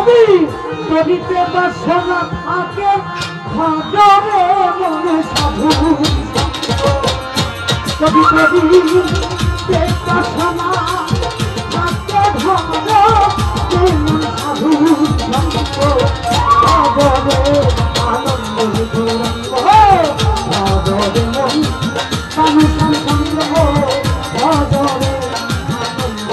কবিতে বাসনা থাকে ভজরে মনে সাধু কবিতে বাসনা থাকে ভজরে মনে সাধু ভজরে আনন্দ ভজরে মন মানুষ চন্দ্র ভজরে আনন্দ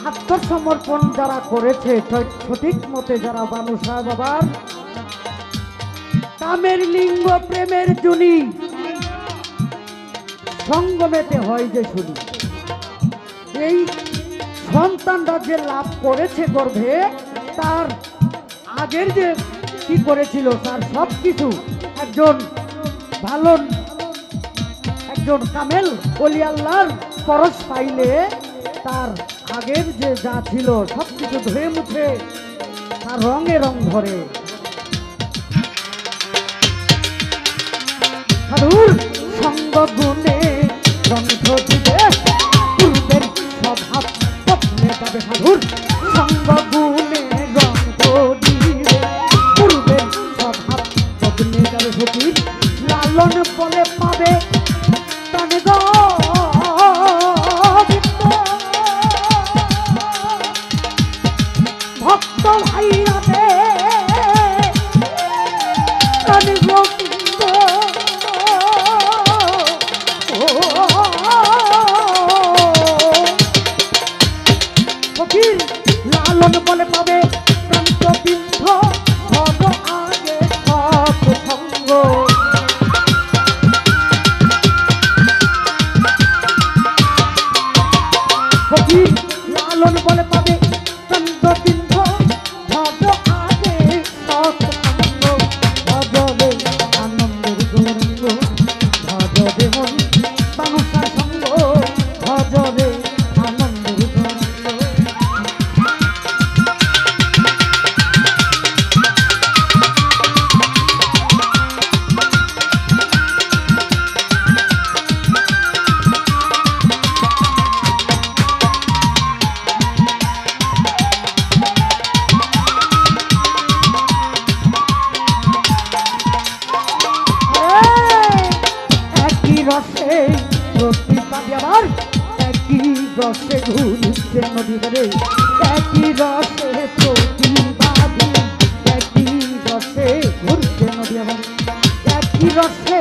আত্মসমর্পণ যারা করেছে সঠিক মতে, যারা বানু সাহেব বাবার কামের লিঙ্গ প্রেমের জুনি সঙ্গমেতে হয় যে শুনি, এই সন্তানরা যে লাভ করেছে গর্ভে, তার আগের যে কি করেছিল তার সব কিছু একজন ভালো একজন কামেল ওলি আল্লাহর পরশ পাইলে তার আগের যে যা ছিল সব কিছু ধুয়ে মুছে তার রঙে রং ধরে। সাধুর সঙ্গ গুণে রং ধরিবে পূর্বের স্বভাব বদলে যাবে। সাধুর সঙ্গ গুণে রং ধরিবে পূর্বের স্বভাব বদলে যাবে। ফকির লালন বলে পাবে প্রাণে ভক্ত ভাইরাতে প্রাণে গোবিন্দ ফকির লালন বলে পাবে প্রাণ গোবিন্দ ভগ আগে সৎসঙ্গ। ফকির লালন বলে পাবে প্রাণ গোবিন্দ ভগ আগে সৎসঙ্গ। ভজবে আনন্দের গৌরঙ্গ ভজবে মন মানুষার সঙ্গ। ভজবে আনন্দের গৌরঙ্গ। রসে প্রতিপাদি আবার একই রসে ঘুরছে নদী ধরে। একই রসে প্রতিপাদি একই রসে ঘুরছে নদী আবার একই রসে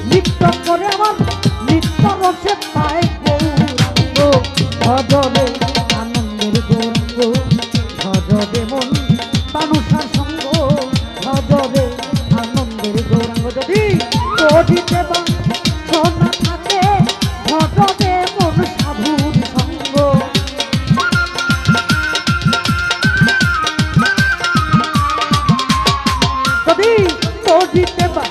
নৃত্য করে আমার নৃত্য রসে পায় গৌরাঙ্গ। ভজবে আনন্দের গৌরাঙ্গ ভজবে মন মানুষার সঙ্গ। ভজবে আনন্দের গৌরাঙ্গ যদি করিতে বা সোনা থাকে ভজবে মন সাধুর সঙ্গ। যদি করিতে বা